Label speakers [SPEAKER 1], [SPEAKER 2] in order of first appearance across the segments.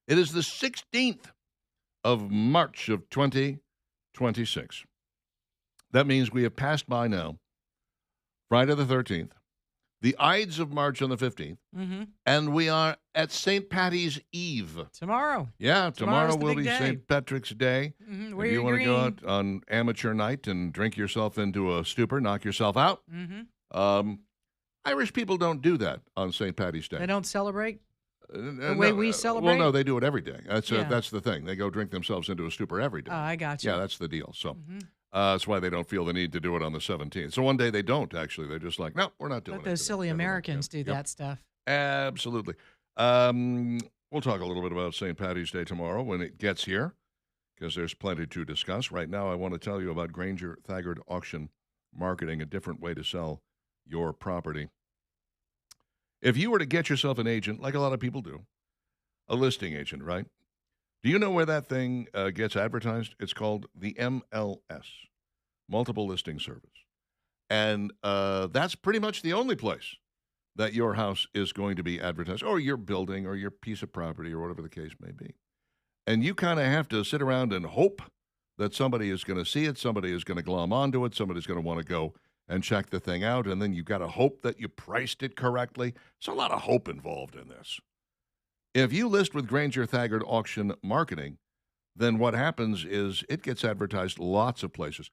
[SPEAKER 1] It is the 16th of March of 2026. That means we have passed by now Friday the 13th, the Ides of March on the 15th, and we are at St. Patty's Eve.
[SPEAKER 2] Tomorrow.
[SPEAKER 1] Yeah, tomorrow
[SPEAKER 2] the
[SPEAKER 1] will
[SPEAKER 2] big
[SPEAKER 1] be
[SPEAKER 2] day.
[SPEAKER 1] St. Patrick's Day.
[SPEAKER 2] Wear
[SPEAKER 1] If you
[SPEAKER 2] your
[SPEAKER 1] want to go
[SPEAKER 2] green.
[SPEAKER 1] out on amateur night and drink yourself into a stupor, knock yourself out. Irish people don't do that on St. Patty's Day.
[SPEAKER 2] They don't celebrate?
[SPEAKER 1] The
[SPEAKER 2] way we celebrate?
[SPEAKER 1] Well, no, they do it every day. That's
[SPEAKER 2] Yeah.
[SPEAKER 1] that's the thing. They go drink themselves into a stupor every day.
[SPEAKER 2] Oh, I got you.
[SPEAKER 1] Yeah, that's the deal. So that's why they don't feel the need to do it on the 17th. So one day they don't, actually. They're just like, no, we're not doing it.
[SPEAKER 2] Let those silly Americans do
[SPEAKER 1] Yep.
[SPEAKER 2] that stuff.
[SPEAKER 1] Absolutely. We'll talk a little bit about St. Patty's Day tomorrow when it gets here, because there's plenty to discuss. Right now, I want to tell you about Granger Thaggart Auction Marketing, a different way to sell your property. If you were to get yourself an agent, like a lot of people do, a listing agent, right? Do you know where that thing gets advertised? It's called the MLS, Multiple Listing Service. And that's pretty much the only place that your house is going to be advertised, or your building, or your piece of property, or whatever the case may be. And you kind of have to sit around and hope that somebody is going to see it, somebody is going to glom onto it, somebody's going to want to go and check the thing out, and then you've got to hope that you priced it correctly. There's a lot of hope involved in this. If you list with Granger Thaggart Auction Marketing, then what happens is it gets advertised lots of places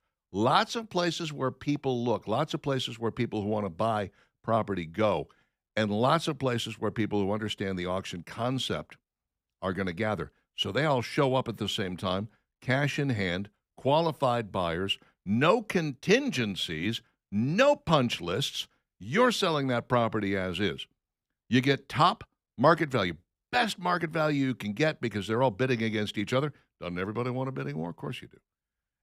[SPEAKER 1] where people look, lots of places where people who want to buy property go, and lots of places where people who understand the auction concept are going to gather. So they all show up at the same time, cash in hand, qualified buyers, no contingencies, no punch lists. You're selling that property as is. You get top market value, best market value you can get, because they're all bidding against each other. Doesn't everybody want a bidding war? Of course you do.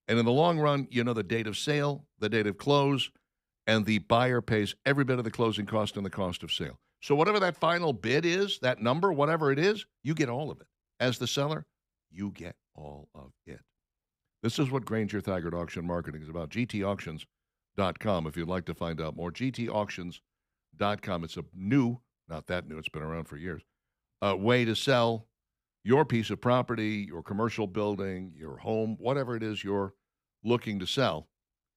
[SPEAKER 1] And in the long run, you know the date of sale, the date of close, and the buyer pays every bit of the closing cost and the cost of sale. So whatever that final bid is, that number, whatever it is, you get all of it. As the seller, you get all of it. This is what Granger Thaggart Auction Marketing is about. GTAuctions.com if you'd like to find out more. GTAuctions.com. It's a new, not that new, it's been around for years, way to sell your piece of property, your commercial building, your home, whatever it is you're looking to sell.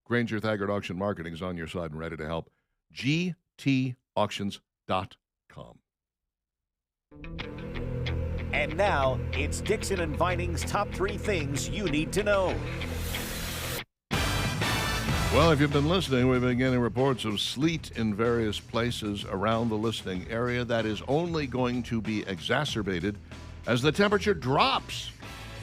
[SPEAKER 1] Granger Thaggart Auction Marketing is on your side and ready to help. GTAuctions.com.
[SPEAKER 3] And now, it's Dixon and Vining's top 3 things you need to know.
[SPEAKER 1] Well, if you've been listening, we've been getting reports of sleet in various places around the listing area. That is only going to be exacerbated as the temperature drops.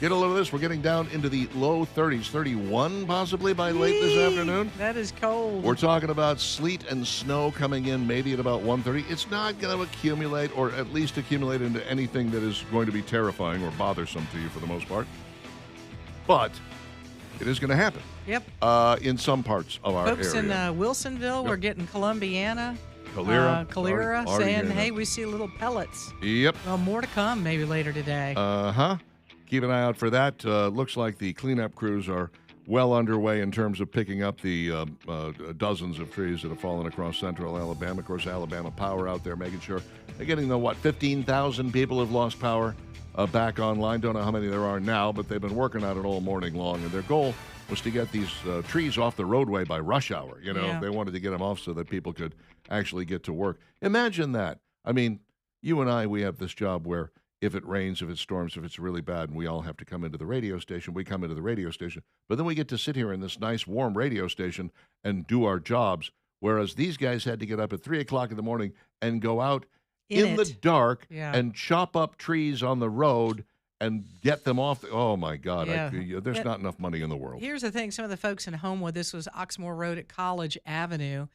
[SPEAKER 1] Get a load of this. We're getting down into the low 30s, 31 possibly by late this afternoon.
[SPEAKER 2] That is cold.
[SPEAKER 1] We're talking about sleet and snow coming in maybe at about 1:30. It's not going to accumulate, or at least accumulate into anything that is going to be terrifying or bothersome to you for the most part. But it is going to happen.
[SPEAKER 2] Yep.
[SPEAKER 1] In some parts of our
[SPEAKER 2] Folks
[SPEAKER 1] area.
[SPEAKER 2] in Wilsonville, we're getting Columbiana,
[SPEAKER 1] Calera,
[SPEAKER 2] saying, hey, we see little pellets.
[SPEAKER 1] Yep.
[SPEAKER 2] Well, more to come maybe later today.
[SPEAKER 1] Keep an eye out for that. Looks like the cleanup crews are well underway in terms of picking up the dozens of trees that have fallen across central Alabama. Of course, Alabama Power out there making sure they're getting the, 15,000 people have lost power back online. Don't know how many there are now, but they've been working on it all morning long. And their goal was to get these trees off the roadway by rush hour.
[SPEAKER 2] Yeah.
[SPEAKER 1] They wanted to get them off so that people could actually get to work. Imagine that. I mean, you and I, we have this job where if it rains, if it storms, if it's really bad, and we all have to come into the radio station, we come into the radio station. But then we get to sit here in this nice, warm radio station and do our jobs, whereas these guys had to get up at 3 o'clock in the morning and go out in the dark and chop up trees on the road and get them off. Oh, my God.
[SPEAKER 2] Yeah.
[SPEAKER 1] There's not enough money in the world.
[SPEAKER 2] Here's the thing. Some of the folks in Homewood, this was Oxmoor Road at College Avenue.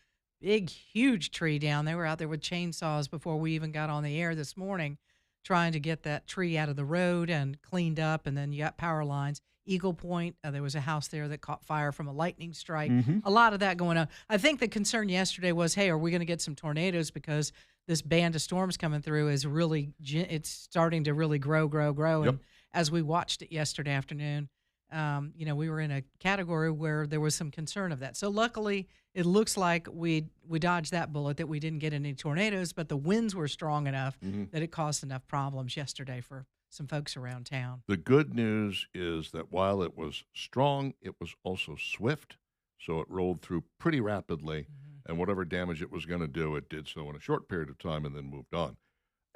[SPEAKER 2] Big, huge tree down. They were out there with chainsaws before we even got on the air this morning, trying to get that tree out of the road and cleaned up. And then you got power lines. Eagle Point, there was a house there that caught fire from a lightning strike. A lot of that going on. I think the concern yesterday was, hey, are we going to get some tornadoes, because this band of storms coming through is really, it's starting to really grow.
[SPEAKER 1] Yep.
[SPEAKER 2] And as we watched it yesterday afternoon, we were in a category where there was some concern of that. So luckily, it looks like we dodged that bullet, that we didn't get any tornadoes, but the winds were strong enough that it caused enough problems yesterday for some folks around town.
[SPEAKER 1] The good news is that while it was strong, it was also swift. So it rolled through pretty rapidly. And whatever damage it was going to do, it did so in a short period of time and then moved on.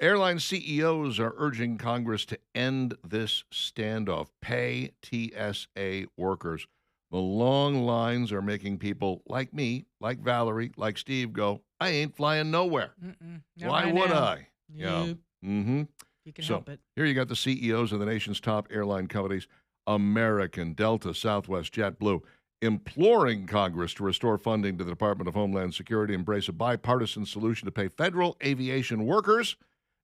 [SPEAKER 1] Airline CEOs are urging Congress to end this standoff. Pay TSA workers. The long lines are making people like me, like Valerie, like Steve go, I ain't flying nowhere.
[SPEAKER 2] Not
[SPEAKER 1] Why
[SPEAKER 2] right
[SPEAKER 1] would
[SPEAKER 2] now.
[SPEAKER 1] I?
[SPEAKER 2] Nope.
[SPEAKER 1] Mm-hmm.
[SPEAKER 2] You can
[SPEAKER 1] So
[SPEAKER 2] help it.
[SPEAKER 1] here you got the CEOs of the nation's top airline companies, American, Delta, Southwest, JetBlue, imploring Congress to restore funding to the Department of Homeland Security, embrace a bipartisan solution to pay federal aviation workers,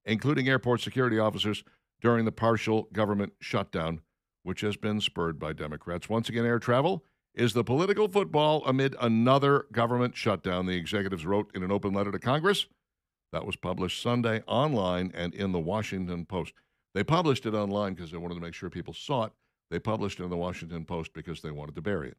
[SPEAKER 1] including airport security officers, during the partial government shutdown, which has been spurred by Democrats. Once again, air travel is the political football amid another government shutdown, the executives wrote in an open letter to Congress that was published Sunday online and in the Washington Post. They published it online because they wanted to make sure people saw it. They published it in the Washington Post because they wanted to bury it.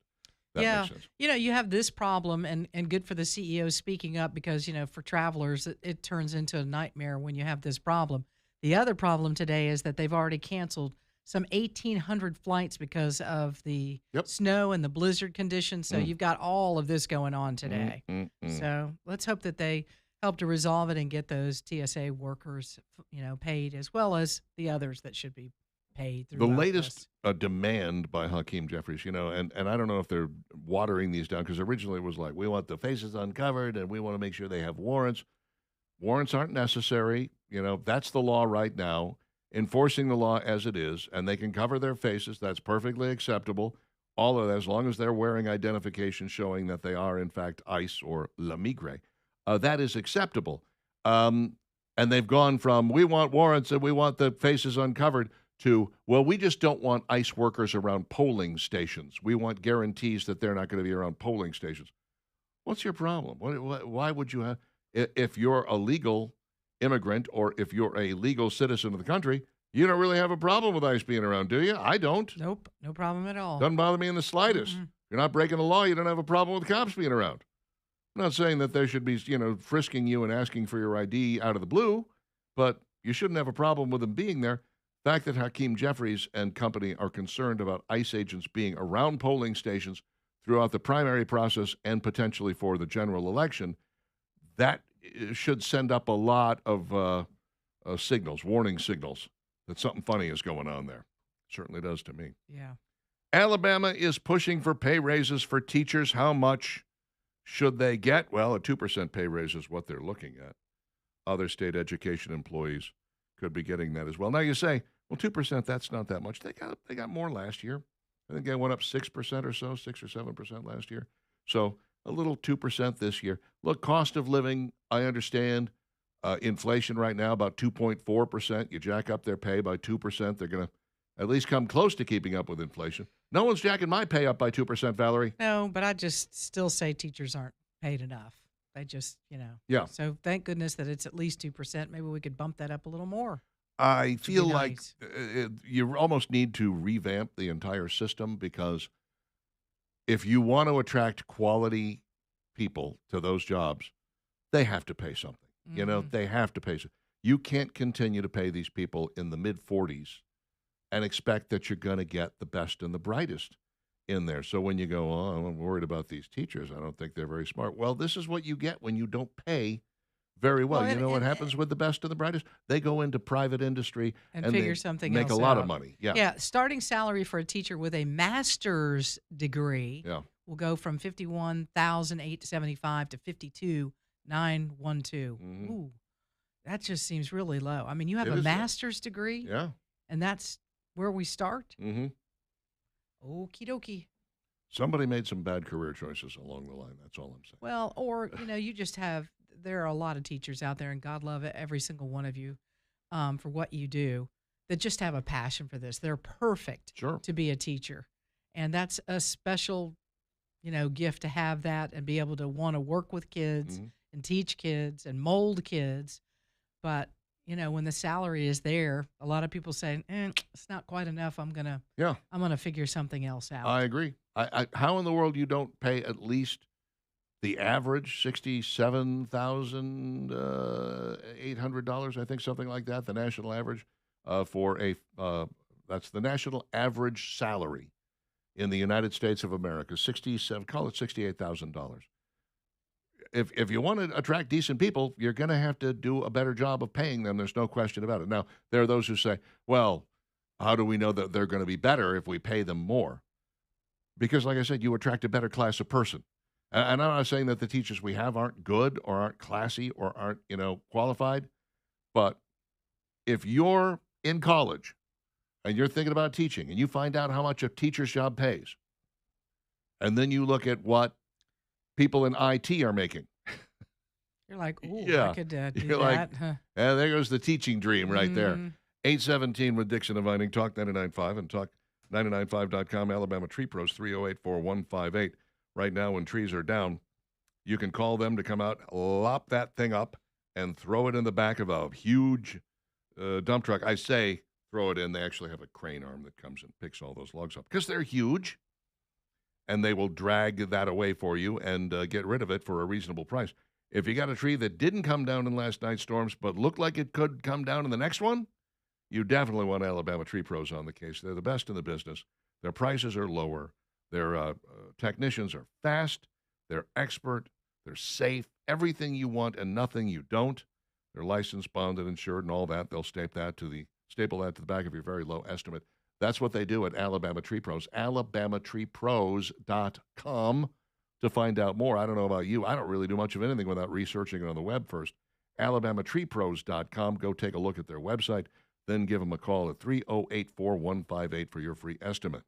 [SPEAKER 1] That makes sense.
[SPEAKER 2] You have this problem, and good for the CEOs speaking up because, for travelers, it turns into a nightmare when you have this problem. The other problem today is that they've already canceled some 1,800 flights because of the snow and the blizzard conditions. So you've got all of this going on today. So let's hope that they help to resolve it and get those TSA workers, paid, as well as the others that should be paid.
[SPEAKER 1] The latest demand by Hakeem Jeffries, and I don't know if they're watering these down, because originally it was like, we want the faces uncovered and we want to make sure they have warrants. Warrants aren't necessary. That's the law right now. Enforcing the law as it is, and they can cover their faces. That's perfectly acceptable. All of that, as long as they're wearing identification showing that they are, in fact, ICE or La Migre. That is acceptable. And they've gone from, we want warrants and we want the faces uncovered, to, well, we just don't want ICE workers around polling stations. We want guarantees that they're not going to be around polling stations. What's your problem? Why would you have, if you're a legal immigrant or if you're a legal citizen of the country, you don't really have a problem with ICE being around, do you? I don't.
[SPEAKER 2] Nope, no problem at all.
[SPEAKER 1] Doesn't bother me in the slightest. You're not breaking the law, you don't have a problem with cops being around. I'm not saying that they should be, frisking you and asking for your ID out of the blue, but you shouldn't have a problem with them being there. The fact that Hakeem Jeffries and company are concerned about ICE agents being around polling stations throughout the primary process and potentially for the general election, that should send up a lot of signals, warning signals, that something funny is going on there. Certainly does to me.
[SPEAKER 2] Yeah.
[SPEAKER 1] Alabama is pushing for pay raises for teachers. How much should they get? Well, a 2% pay raise is what they're looking at. Other state education employees could be getting that as well. Now you say, well, 2%, that's not that much. They got more last year. I think they went up 6% or so, 6 or 7% last year. So a little 2% this year. Look, cost of living, I understand. Inflation right now about 2.4%. You jack up their pay by 2%, they're going to at least come close to keeping up with inflation. No one's jacking my pay up by 2%, Valerie.
[SPEAKER 2] No, but I just still say teachers aren't paid enough. They just,
[SPEAKER 1] Yeah.
[SPEAKER 2] So thank goodness that it's at least 2%. Maybe we could bump that up a little more.
[SPEAKER 1] I feel like
[SPEAKER 2] nice.
[SPEAKER 1] You almost need to revamp the entire system, because if you want to attract quality people to those jobs, they have to pay something. They have to pay. You can't continue to pay these people in the mid-40s and expect that you're going to get the best and the brightest in there. So when you go, oh, I'm worried about these teachers, I don't think they're very smart. Well, this is what you get when you don't pay very well.
[SPEAKER 2] Well,
[SPEAKER 1] you know what happens with the best and the brightest? They go into private industry
[SPEAKER 2] and
[SPEAKER 1] they
[SPEAKER 2] figure something
[SPEAKER 1] make
[SPEAKER 2] else
[SPEAKER 1] a lot
[SPEAKER 2] out.
[SPEAKER 1] of money. Yeah.
[SPEAKER 2] Yeah. Starting salary for a teacher with a master's degree will go from $51,875 to $52,912. Ooh, that just seems really low. I mean, you have a master's degree, and that's where we start. Okie dokie.
[SPEAKER 1] Somebody made some bad career choices along the line. That's all I'm saying.
[SPEAKER 2] Well, or you just have. There are a lot of teachers out there, and God love every single one of you for what you do, that just have a passion for this. They're perfect to be a teacher. And that's a special, gift to have that and be able to want to work with kids and teach kids and mold kids. But, when the salary is there, a lot of people say, it's not quite enough. I'm going to figure something else out.
[SPEAKER 1] I agree. How in the world you don't pay at least the average $67,800, I think, something like that, the national average for that's the national average salary in the United States of America, 67, call it $68,000. If you want to attract decent people, you're going to have to do a better job of paying them. There's no question about it. Now, there are those who say, well, how do we know that they're going to be better if we pay them more? Because, like I said, you attract a better class of person. And I'm not saying that the teachers we have aren't good or aren't classy or aren't, qualified. But if you're in college and you're thinking about teaching and you find out how much a teacher's job pays, and then you look at what people in IT are making.
[SPEAKER 2] You're like, ooh,
[SPEAKER 1] Yeah.
[SPEAKER 2] I could do
[SPEAKER 1] You're like,
[SPEAKER 2] that. Huh.
[SPEAKER 1] And there goes the teaching dream right there.
[SPEAKER 2] Mhm.
[SPEAKER 1] 817 with Dixon and Vining, Talk 99.5 and Talk995.com. Alabama Tree Pros, 308-4158. Right now, when trees are down, you can call them to come out, lop that thing up, and throw it in the back of a huge dump truck. I say throw it in. They actually have a crane arm that comes and picks all those logs up because they're huge, and they will drag that away for you and get rid of it for a reasonable price. If you got a tree that didn't come down in last night's storms but looked like it could come down in the next one, you definitely want Alabama Tree Pros on the case. They're the best in the business. Their prices are lower. Their technicians are fast. They're expert. They're safe. Everything you want and nothing you don't. They're licensed, bonded, insured, and all that. They'll staple that to the back of your very low estimate. That's what they do at Alabama Tree Pros. AlabamaTreePros.com to find out more. I don't know about you. I don't really do much of anything without researching it on the web first. AlabamaTreePros.com. Go take a look at their website. Then give them a call at 308-4158 for your free estimate.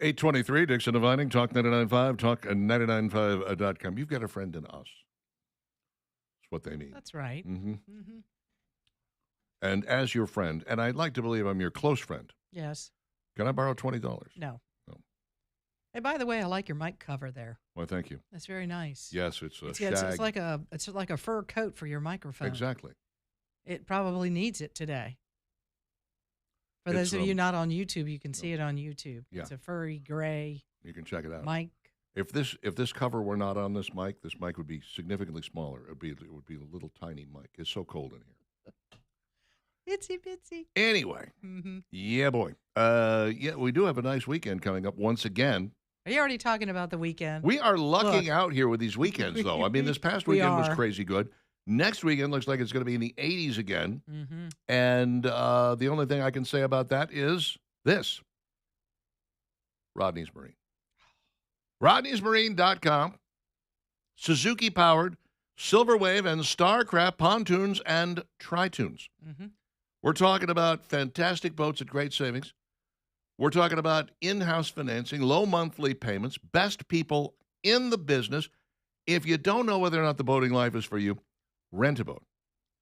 [SPEAKER 1] 823, Dixon and Vining, Talk 99.5, Talk995.com. You've got a friend in us. That's what they mean.
[SPEAKER 2] That's right.
[SPEAKER 1] Mm-hmm.
[SPEAKER 2] Mm-hmm.
[SPEAKER 1] And as your friend, and I'd like to believe I'm your close friend,
[SPEAKER 2] Yes.
[SPEAKER 1] can I borrow $20?
[SPEAKER 2] No.
[SPEAKER 1] No.
[SPEAKER 2] Hey, by the way, I like your mic cover there.
[SPEAKER 1] Well, thank you.
[SPEAKER 2] That's very nice.
[SPEAKER 1] Yes, it's a
[SPEAKER 2] It's,
[SPEAKER 1] shag.
[SPEAKER 2] it's like a fur coat for your microphone.
[SPEAKER 1] Exactly.
[SPEAKER 2] It probably needs it today. For
[SPEAKER 1] It's,
[SPEAKER 2] those of you not on YouTube, you can see it on YouTube.
[SPEAKER 1] Yeah.
[SPEAKER 2] It's a furry gray
[SPEAKER 1] You can check it out.
[SPEAKER 2] mic.
[SPEAKER 1] If this cover were not on this mic would be significantly smaller. It would be a little tiny mic. It's so cold in here.
[SPEAKER 2] Itsy bitsy.
[SPEAKER 1] Anyway,
[SPEAKER 2] Mm-hmm.
[SPEAKER 1] yeah, boy. Yeah, we do have a nice weekend coming up once again.
[SPEAKER 2] Are you already talking about the weekend?
[SPEAKER 1] We are lucking
[SPEAKER 2] Look.
[SPEAKER 1] out here with these weekends, though. I mean, this past
[SPEAKER 2] We
[SPEAKER 1] weekend was
[SPEAKER 2] are.
[SPEAKER 1] crazy good. Next weekend looks like it's going to be in the 80s again.
[SPEAKER 2] Mm-hmm.
[SPEAKER 1] And the only thing I can say about that is this. Rodney's Marine. Rodney'sMarine.com. Suzuki-powered Silver Wave and Starcraft pontoons and tritoons.
[SPEAKER 2] Mm-hmm.
[SPEAKER 1] We're talking about fantastic boats at great savings. We're talking about in-house financing, low monthly payments, best people in the business. If you don't know whether or not the boating life is for you, rent a boat.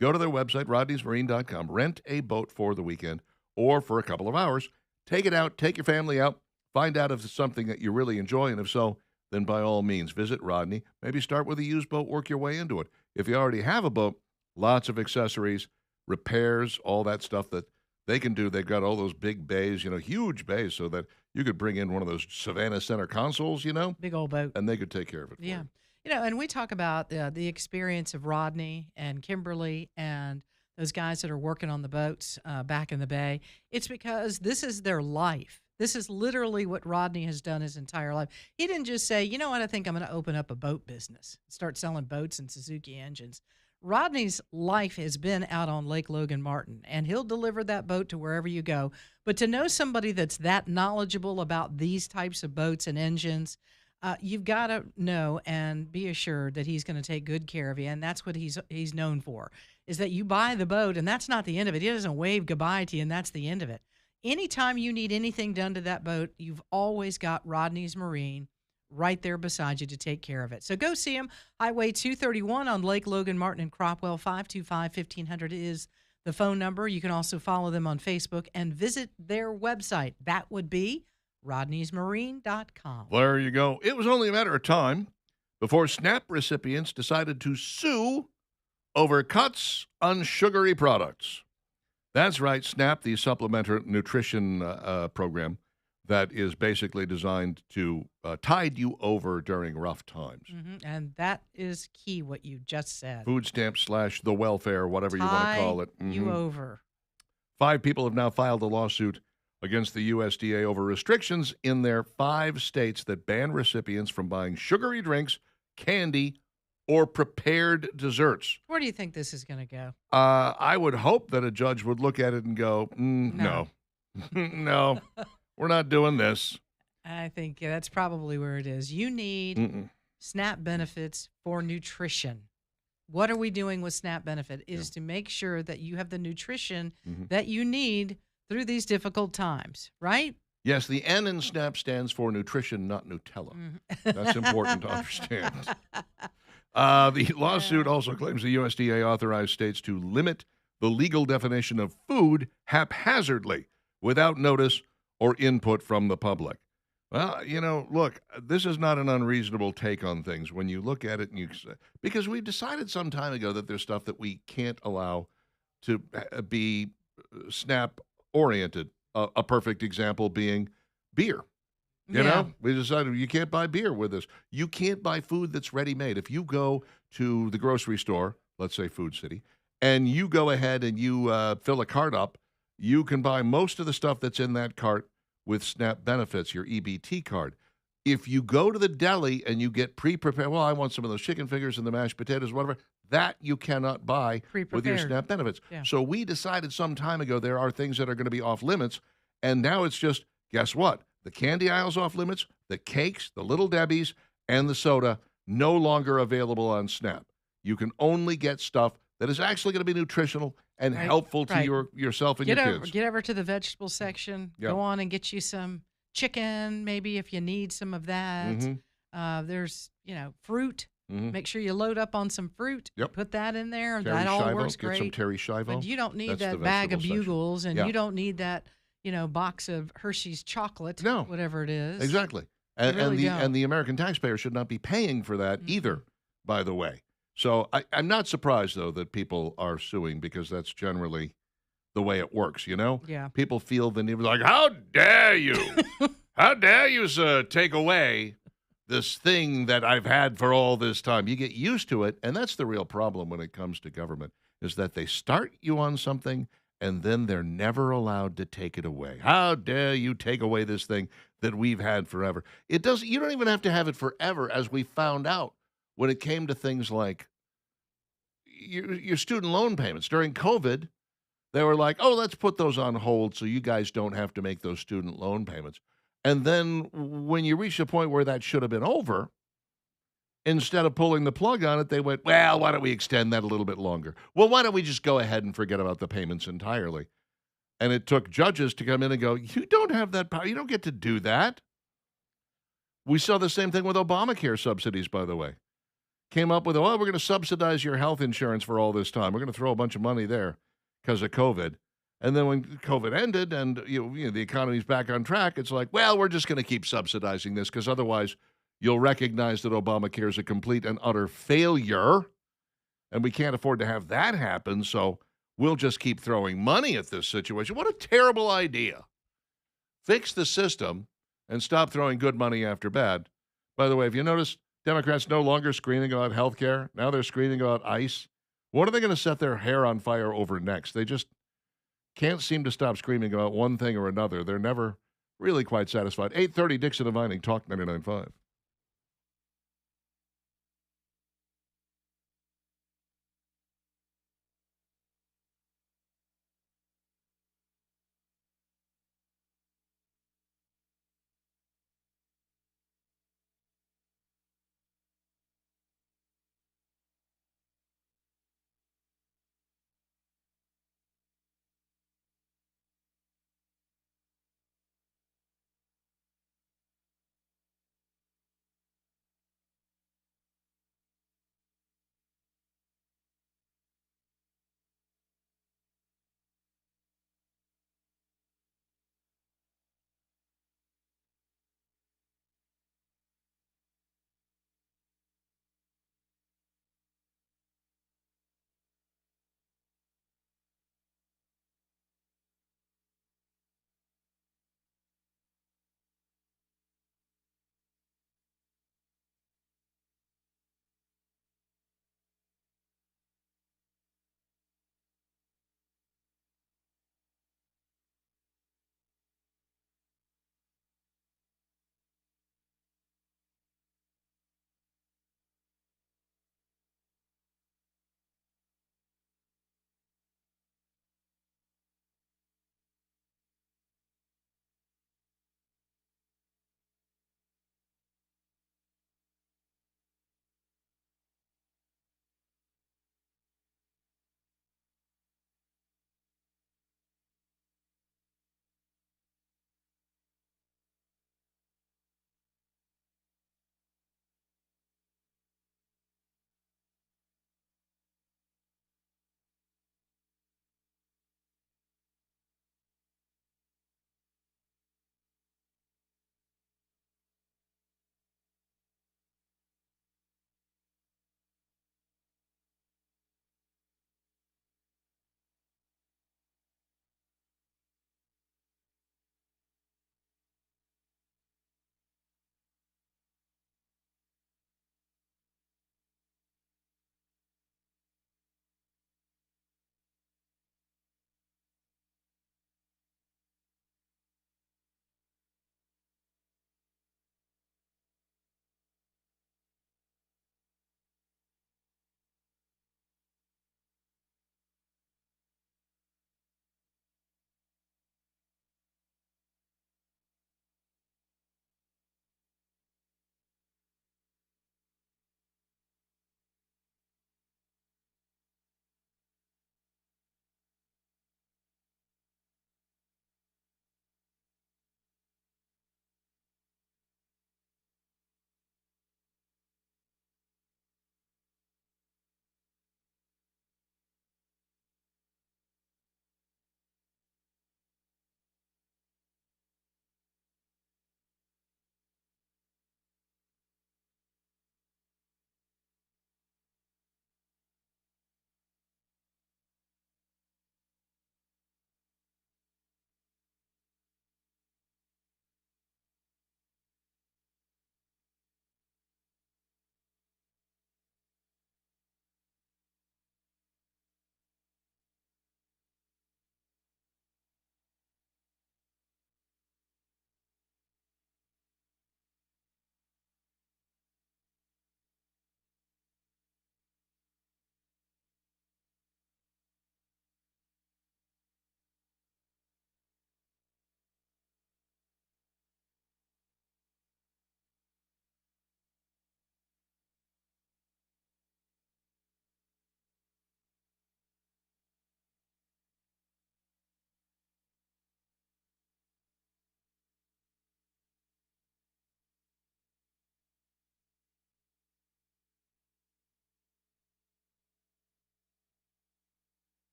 [SPEAKER 1] Go to their website, rodneysmarine.com. Rent a boat for the weekend or for a couple of hours. Take it out. Take your family out. Find out if it's something that you really enjoy, and if so, then by all means, visit Rodney. Maybe start with a used boat, work your way into it. If you already have a boat, lots of accessories, repairs, all that stuff that they can do. They've got all those big bays, huge bays, so that you could bring in one of those Savannah Center consoles,
[SPEAKER 2] Big old boat.
[SPEAKER 1] and they could take care of it for
[SPEAKER 2] Yeah.
[SPEAKER 1] you.
[SPEAKER 2] And we talk about the experience of Rodney and Kimberly and those guys that are working on the boats back in the bay. It's because this is their life. This is literally what Rodney has done his entire life. He didn't just say, you know what, I think I'm going to open up a boat business, start selling boats and Suzuki engines. Rodney's life has been out on Lake Logan Martin, and he'll deliver that boat to wherever you go. But to know somebody that's that knowledgeable about these types of boats and engines, you've got to know and be assured that he's going to take good care of you, and that's what he's known for, is that you buy the boat, and that's not the end of it. He doesn't wave goodbye to you, and that's the end of it. Anytime you need anything done to that boat, you've always got Rodney's Marine right there beside you to take care of it. So go see him. Highway 231 on Lake Logan Martin and Cropwell. 525-1500 is the phone number. You can also follow them on Facebook and visit their website. That would be rodneysmarine.com.
[SPEAKER 1] There you go. It was only a matter of time before SNAP recipients decided to sue over cuts on sugary products. That's right, SNAP, the supplementary nutrition program that is basically designed to tide you over during rough times.
[SPEAKER 2] Mm-hmm. And that is key, what you just said.
[SPEAKER 1] Food stamps / the welfare, whatever you want to call it.
[SPEAKER 2] You over.
[SPEAKER 1] 5 people have now filed a lawsuit against the USDA over restrictions in their 5 states that ban recipients from buying sugary drinks, candy, or prepared desserts.
[SPEAKER 2] Where do you think this is going to go?
[SPEAKER 1] I would hope that a judge would look at it and go, no, no, we're not doing this.
[SPEAKER 2] I think that's probably where it is. You need SNAP benefits for nutrition. What are we doing with SNAP benefit? It is to make sure that you have the nutrition that you need through these difficult times, right?
[SPEAKER 1] Yes, the N in SNAP stands for nutrition, not Nutella. That's important to understand. The lawsuit also claims the USDA authorized states to limit the legal definition of food haphazardly without notice or input from the public. Well, look, this is not an unreasonable take on things when you look at it because we decided some time ago that there's stuff that we can't allow to be SNAP oriented. A perfect example being beer. You know, we decided you can't buy beer with this. You can't buy food that's ready-made. If you go to the grocery store, let's say Food City, and you go ahead and you fill a cart up, you can buy most of the stuff that's in that cart with SNAP benefits, your EBT card. If you go to the deli and you get pre-prepared, well, I want some of those chicken fingers and the mashed potatoes, whatever, that you cannot buy with your SNAP benefits.
[SPEAKER 2] Yeah.
[SPEAKER 1] So we decided some time ago there are things that are going to be off limits, and now it's just, guess what? The candy aisle's off limits, the cakes, the Little Debbie's, and the soda no longer available on SNAP. You can only get stuff that is actually going to be nutritional and helpful to yourself and your kids.
[SPEAKER 2] Get over to the vegetable section.
[SPEAKER 1] Yep.
[SPEAKER 2] Go on and get you some chicken, maybe if you need some of that. There's, fruit. Make sure you load up on some fruit.
[SPEAKER 1] Yep.
[SPEAKER 2] Put that in there.
[SPEAKER 1] Terry
[SPEAKER 2] That all
[SPEAKER 1] Schiavo.
[SPEAKER 2] works
[SPEAKER 1] Get
[SPEAKER 2] great.
[SPEAKER 1] some Terry Schiavo.
[SPEAKER 2] But you don't need
[SPEAKER 1] That's the
[SPEAKER 2] that bag of
[SPEAKER 1] vegetable section.
[SPEAKER 2] Bugles, and
[SPEAKER 1] Yeah.
[SPEAKER 2] you don't need that, box of Hershey's chocolate.
[SPEAKER 1] No.
[SPEAKER 2] Whatever it is.
[SPEAKER 1] Exactly.
[SPEAKER 2] You
[SPEAKER 1] And,
[SPEAKER 2] really don't.
[SPEAKER 1] and the American taxpayer should not be paying for that either, by the way. So I'm not surprised, though, that people are suing because that's generally the way it works,
[SPEAKER 2] Yeah.
[SPEAKER 1] People feel the need, like, how dare you? How dare you, take away this thing that I've had for all this time? You get used to it, and that's the real problem when it comes to government, is that they start you on something, and then they're never allowed to take it away. How dare you take away this thing that we've had forever? You don't even have to have it forever, as we found out when it came to things like your student loan payments. During COVID, they were like, oh, let's put those on hold so you guys don't have to make those student loan payments. And then when you reach a point where that should have been over, instead of pulling the plug on it, they went, well, why don't we extend that a little bit longer? Well, why don't we just go ahead and forget about the payments entirely? And it took judges to come in and go, you don't have that power. You don't get to do that. We saw the same thing with Obamacare subsidies, by the way. Came up with, we're going to subsidize your health insurance for all this time. We're going to throw a bunch of money there because of COVID. And then when COVID ended and the economy's back on track, it's like, well, we're just going to keep subsidizing this because otherwise you'll recognize that Obamacare is a complete and utter failure, and we can't afford to have that happen, so we'll just keep throwing money at this situation. What a terrible idea. Fix the system and stop throwing good money after bad. By the way, have you noticed Democrats no longer screaming about health care? Now they're screaming about ICE. What are they going to set their hair on fire over next? They just can't seem to stop screaming about one thing or another. They're never really quite satisfied. 8:30, Dixon and Vining, Talk 99.5.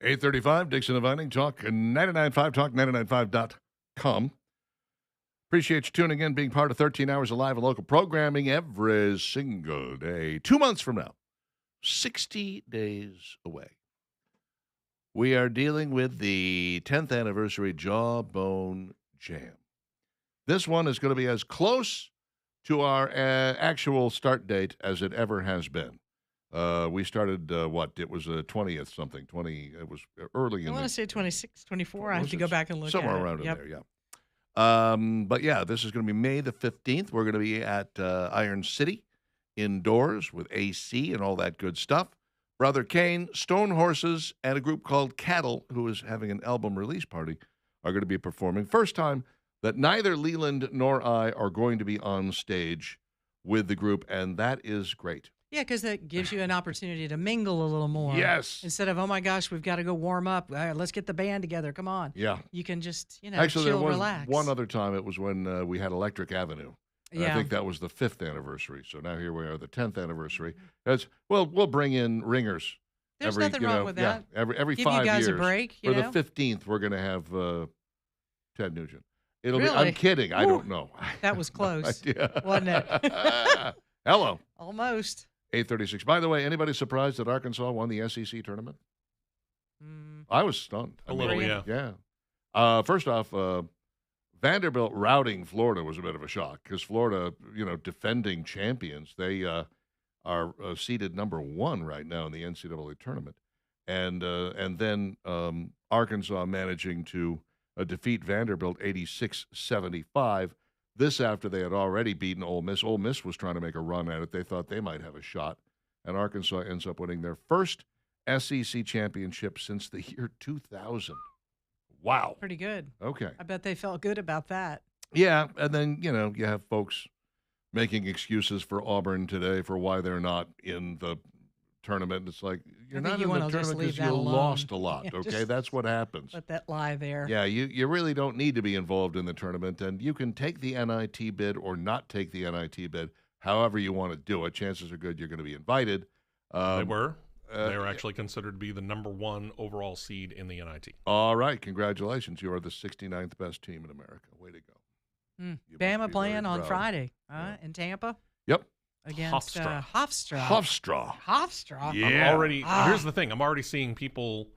[SPEAKER 1] 8:35, Dixon and Vining, Talk 99.5, talk995.com. Appreciate you tuning in, being part of 13 hours of live and local programming every single day. 2 months from now, 60 days away, we are dealing with the 10th anniversary Jawbone Jam. This one is going to be as close to our actual start date as it ever has been. We started, it was 20th something, it was early in
[SPEAKER 2] I want to say 26, 24. I have to go back and look
[SPEAKER 1] somewhere
[SPEAKER 2] at it.
[SPEAKER 1] around in
[SPEAKER 2] Yep.
[SPEAKER 1] there, yeah. But yeah, this is going to be May the 15th. We're going to be at Iron City, indoors with AC and all that good stuff. Brother Kane, Stone Horses, and a group called Cattle, who is having an album release party, are going to be performing. First time that neither Leland nor I are going to be on stage with the group, and that is great.
[SPEAKER 2] Yeah, because that gives you an opportunity to mingle a little more.
[SPEAKER 1] Yes.
[SPEAKER 2] Instead of, oh my gosh, we've got to go warm up. Let's get the band together. Come on.
[SPEAKER 1] Yeah.
[SPEAKER 2] You can just,
[SPEAKER 1] Actually,
[SPEAKER 2] chill,
[SPEAKER 1] there was
[SPEAKER 2] relax.
[SPEAKER 1] one other time. It was when we had Electric Avenue. And I think that was the 5th anniversary. So now here we are, the 10th anniversary. We'll bring in ringers.
[SPEAKER 2] There's nothing wrong with that.
[SPEAKER 1] Yeah, every
[SPEAKER 2] Give
[SPEAKER 1] 5
[SPEAKER 2] you guys
[SPEAKER 1] years.
[SPEAKER 2] a break.
[SPEAKER 1] For the 15th, we're going to have Ted Nugent. It'll be.
[SPEAKER 2] Really?
[SPEAKER 1] I'm kidding. I don't know.
[SPEAKER 2] That was close,
[SPEAKER 1] Yeah.
[SPEAKER 2] wasn't it?
[SPEAKER 1] Hello.
[SPEAKER 2] Almost.
[SPEAKER 1] 8:36. By the way, anybody surprised that Arkansas won the SEC tournament? I was stunned.
[SPEAKER 4] A little, yeah.
[SPEAKER 1] Yeah. First off, Vanderbilt routing Florida was a bit of a shock because Florida, defending champions, they are seeded number 1 right now in the NCAA tournament, and then Arkansas managing to defeat Vanderbilt 86-75. This after they had already beaten Ole Miss. Ole Miss was trying to make a run at it. They thought they might have a shot, and Arkansas ends up winning their first SEC championship since the year 2000. Wow.
[SPEAKER 2] Pretty good.
[SPEAKER 1] Okay.
[SPEAKER 2] I bet they felt good about that.
[SPEAKER 1] Yeah, and then, you have folks making excuses for Auburn today for why they're not in the tournament. It's like, you're
[SPEAKER 2] I think
[SPEAKER 1] not
[SPEAKER 2] you
[SPEAKER 1] in the
[SPEAKER 2] wanna just
[SPEAKER 1] tournament
[SPEAKER 2] leave
[SPEAKER 1] because
[SPEAKER 2] that
[SPEAKER 1] you
[SPEAKER 2] alone.
[SPEAKER 1] lost a lot,
[SPEAKER 2] Yeah,
[SPEAKER 1] okay?
[SPEAKER 2] just
[SPEAKER 1] That's what happens.
[SPEAKER 2] Let that lie there.
[SPEAKER 1] Yeah, you really don't need to be involved in the tournament, and you can take the NIT bid or not take the NIT bid, however you want to do it. Chances are good you're going to be invited.
[SPEAKER 4] They were actually considered to be the number 1 overall seed in the NIT.
[SPEAKER 1] All right, congratulations. You are the 69th best team in America. Way to go. You must
[SPEAKER 2] Bama
[SPEAKER 1] be
[SPEAKER 2] playing
[SPEAKER 1] very
[SPEAKER 2] on
[SPEAKER 1] proud.
[SPEAKER 2] Friday
[SPEAKER 1] Yeah.
[SPEAKER 2] in Tampa
[SPEAKER 1] Yep.
[SPEAKER 2] against
[SPEAKER 4] Hofstra.
[SPEAKER 2] Hofstra.
[SPEAKER 1] Hofstra.
[SPEAKER 2] Hofstra.
[SPEAKER 1] Yeah.
[SPEAKER 4] Here's the thing. I'm already seeing people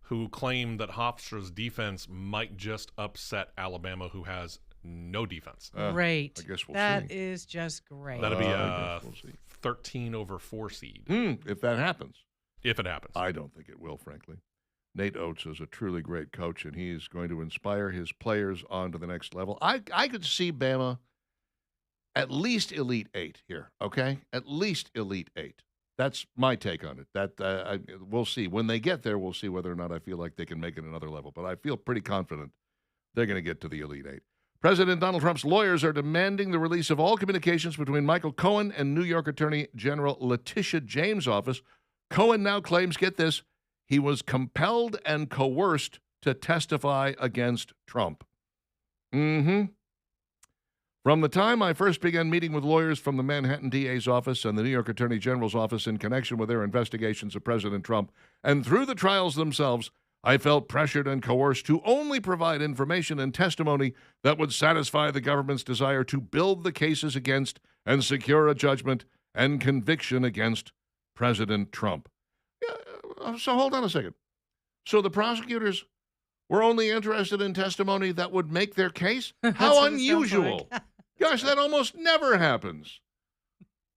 [SPEAKER 4] who claim that Hofstra's defense might just upset Alabama, who has no defense.
[SPEAKER 2] Great.
[SPEAKER 1] I guess we'll
[SPEAKER 2] That
[SPEAKER 1] see.
[SPEAKER 2] is just great.
[SPEAKER 4] That'll be
[SPEAKER 1] I
[SPEAKER 4] a
[SPEAKER 1] guess we'll see.
[SPEAKER 4] 13/4 seed,
[SPEAKER 1] If that happens.
[SPEAKER 4] if it happens.
[SPEAKER 1] I don't think it will, frankly. Nate Oates is a truly great coach, and he's going to inspire his players on to the next level. I could see Bama at least Elite 8 here, okay? At least Elite 8. That's my take on it. We'll see. When they get there, we'll see whether or not I feel like they can make it another level. But I feel pretty confident they're going to get to the Elite 8. President Donald Trump's lawyers are demanding the release of all communications between Michael Cohen and New York Attorney General Letitia James' office. Cohen now claims, get this, he was compelled and coerced to testify against Trump. From the time I first began meeting with lawyers from the Manhattan DA's office and the New York Attorney General's office in connection with their investigations of President Trump, and through the trials themselves, I felt pressured and coerced to only provide information and testimony that would satisfy the government's desire to build the cases against and secure a judgment and conviction against President Trump. So hold on a second. So the prosecutors were only interested in testimony that would make their case?
[SPEAKER 2] That's
[SPEAKER 1] How
[SPEAKER 2] what it sounds
[SPEAKER 1] unusual.
[SPEAKER 2] like.
[SPEAKER 1] Gosh, that almost never happens.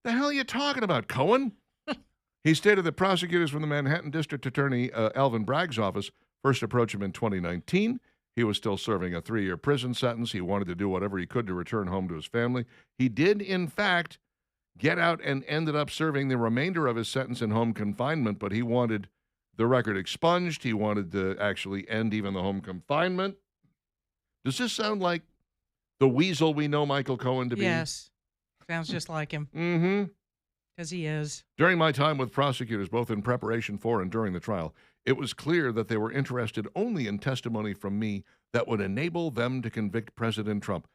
[SPEAKER 1] The hell are you talking about, Cohen? He stated that prosecutors from the Manhattan District Attorney Alvin Bragg's office first approached him in 2019. He was still serving a 3-year prison sentence. He wanted to do whatever he could to return home to his family. He did, in fact, get out and ended up serving the remainder of his sentence in home confinement, but he wanted the record expunged. He wanted to actually end even the home confinement. Does this sound like the weasel we know Michael Cohen to be?
[SPEAKER 2] Yes. Sounds just like him.
[SPEAKER 1] Mm-hmm.
[SPEAKER 2] Because he is.
[SPEAKER 1] During my time with prosecutors, both in preparation for and during the trial, it was clear that they were interested only in testimony from me that would enable them to convict President Trump.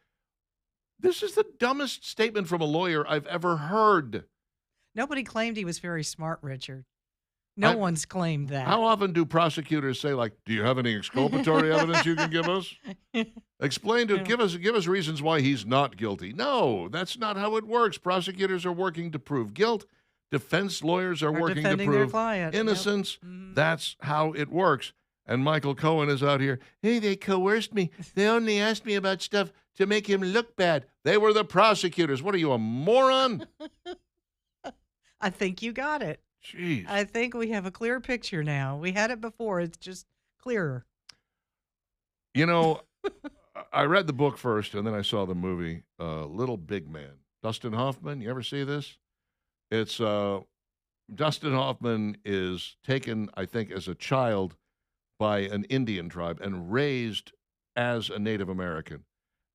[SPEAKER 1] This is the dumbest statement from a lawyer I've ever heard.
[SPEAKER 2] Nobody claimed he was very smart, Richard. No
[SPEAKER 1] I-
[SPEAKER 2] one's claimed that.
[SPEAKER 1] How often do prosecutors say, like, do you have any exculpatory evidence you can give us? Explain to
[SPEAKER 2] Yeah.
[SPEAKER 1] give us reasons why he's not guilty. No, that's not how it works. Prosecutors are working to prove guilt. Defense lawyers are working to
[SPEAKER 2] defending their
[SPEAKER 1] prove
[SPEAKER 2] client. Yep.
[SPEAKER 1] innocence.
[SPEAKER 2] Mhm.
[SPEAKER 1] That's how it works. And Michael Cohen is out here. Hey, they coerced me. They only asked me about stuff to make him look bad. They were the prosecutors. What are you, a moron?
[SPEAKER 2] I think you got it.
[SPEAKER 1] Jeez.
[SPEAKER 2] I think we have a clear picture now. We had it before. It's just clearer.
[SPEAKER 1] You know, I read the book first, and then I saw the movie, Little Big Man. Dustin Hoffman, you ever see this? It's Dustin Hoffman is taken, I think, as a child by an Indian tribe and raised as a Native American.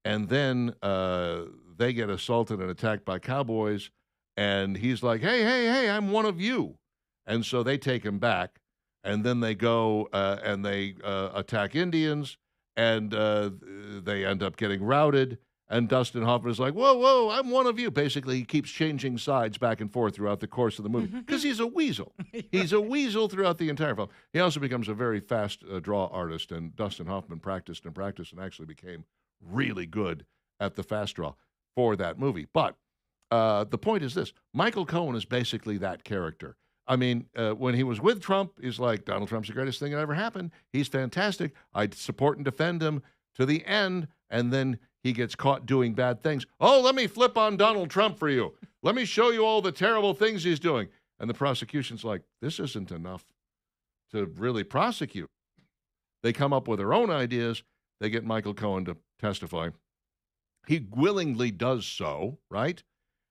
[SPEAKER 1] And then they get assaulted and attacked by cowboys, and he's like, hey, I'm one of you. And so they take him back, and then they go and they attack Indians, and they end up getting routed. And Dustin Hoffman is like, whoa, I'm one of you. Basically, he keeps changing sides back and forth throughout the course of the movie because he's a weasel. He's a weasel throughout the entire film. He also becomes a very fast draw artist, and Dustin Hoffman practiced and actually became really good at the fast draw for that movie. But the point is this. Michael Cohen is basically that character. I mean, when he was with Trump, he's like, Donald Trump's the greatest thing that ever happened. He's fantastic. I'd support and defend him to the end. And then he gets caught doing bad things. Oh, let me flip on Donald Trump for you. Let me show you all the terrible things he's doing. And the prosecution's like, this isn't enough to really prosecute. They come up with their own ideas. They get Michael Cohen to testify. He willingly does so, right?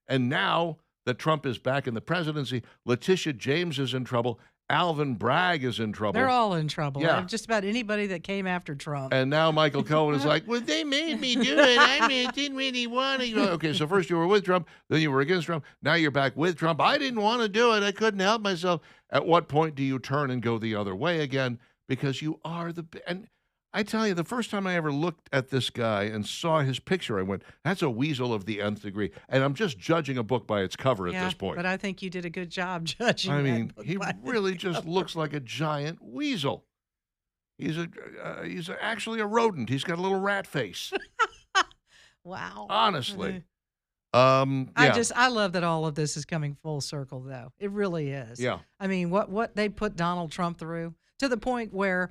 [SPEAKER 1] And now that Trump is back in the presidency, Letitia James is in trouble. Alvin Bragg is in trouble.
[SPEAKER 2] They're all in trouble.
[SPEAKER 1] Yeah.
[SPEAKER 2] Just about anybody that came after Trump.
[SPEAKER 1] And now Michael Cohen is like, well, they made me do it. I didn't really want to. Okay, so first you were with Trump, then you were against Trump. Now you're back with Trump. I didn't want to do it. I couldn't help myself. At what point do you turn and go the other way again? Because you are and I tell you, the first time I ever looked at this guy and saw his picture, I went, that's a weasel of the nth degree. And I'm just judging a book by its cover at this point.
[SPEAKER 2] But I think you did a good job judging.
[SPEAKER 1] I
[SPEAKER 2] that
[SPEAKER 1] mean,
[SPEAKER 2] book
[SPEAKER 1] he
[SPEAKER 2] by its
[SPEAKER 1] really just
[SPEAKER 2] cover.
[SPEAKER 1] looks like a giant weasel. He's actually a rodent. He's got a little rat face.
[SPEAKER 2] Wow.
[SPEAKER 1] Honestly.
[SPEAKER 2] I
[SPEAKER 1] Yeah.
[SPEAKER 2] I love that all of this is coming full circle, though. It really is.
[SPEAKER 1] Yeah.
[SPEAKER 2] I mean, what they put Donald Trump through to the point where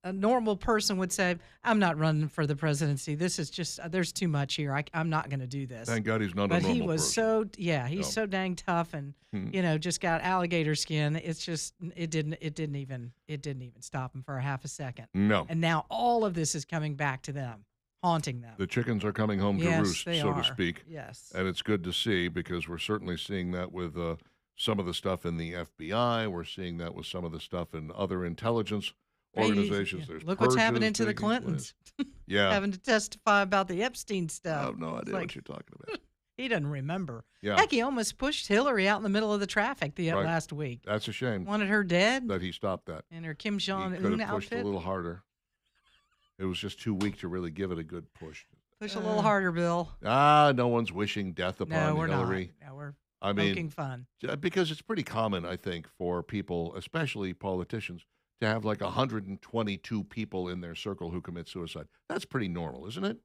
[SPEAKER 2] a normal person would say, I'm not running for the presidency. This is just, there's too much here. I'm not going to do this.
[SPEAKER 1] Thank God he's not a
[SPEAKER 2] But
[SPEAKER 1] normal
[SPEAKER 2] he was
[SPEAKER 1] person.
[SPEAKER 2] he's so dang tough and,
[SPEAKER 1] Hmm.
[SPEAKER 2] just got alligator skin. It's just, it didn't even stop him for a half a second.
[SPEAKER 1] No.
[SPEAKER 2] And now all of this is coming back to them, haunting them.
[SPEAKER 1] The chickens are coming home to
[SPEAKER 2] Yes,
[SPEAKER 1] roost,
[SPEAKER 2] they
[SPEAKER 1] so
[SPEAKER 2] are.
[SPEAKER 1] to speak.
[SPEAKER 2] Yes.
[SPEAKER 1] And it's good to see because we're certainly seeing that with some of the stuff in the FBI. We're seeing that with some of the stuff in other intelligence organizations.
[SPEAKER 2] Yeah.
[SPEAKER 1] There's
[SPEAKER 2] Look what's
[SPEAKER 1] purges
[SPEAKER 2] happening to the
[SPEAKER 1] taking place.
[SPEAKER 2] Clintons.
[SPEAKER 1] Yeah.
[SPEAKER 2] Having to testify about the Epstein
[SPEAKER 1] I
[SPEAKER 2] stuff.
[SPEAKER 1] have no idea
[SPEAKER 2] like-
[SPEAKER 1] what you're talking about.
[SPEAKER 2] He doesn't remember.
[SPEAKER 1] Yeah.
[SPEAKER 2] Heck, he almost pushed Hillary out in the middle of the traffic
[SPEAKER 1] Right.
[SPEAKER 2] last week.
[SPEAKER 1] That's a shame
[SPEAKER 2] Wanted her dead
[SPEAKER 1] that he stopped that.
[SPEAKER 2] in her Kim
[SPEAKER 1] He
[SPEAKER 2] Jong
[SPEAKER 1] could
[SPEAKER 2] Un
[SPEAKER 1] have pushed
[SPEAKER 2] outfit.
[SPEAKER 1] a little harder. It was just too weak to really give it a good push.
[SPEAKER 2] Push a little harder, Bill.
[SPEAKER 1] No one's wishing death
[SPEAKER 2] No,
[SPEAKER 1] upon
[SPEAKER 2] we're
[SPEAKER 1] Hillary.
[SPEAKER 2] not. No, we're
[SPEAKER 1] I mean,
[SPEAKER 2] poking fun.
[SPEAKER 1] because it's pretty common, I think, for people, especially politicians, to have like 122 people in their circle who commit suicide. That's pretty normal, isn't it?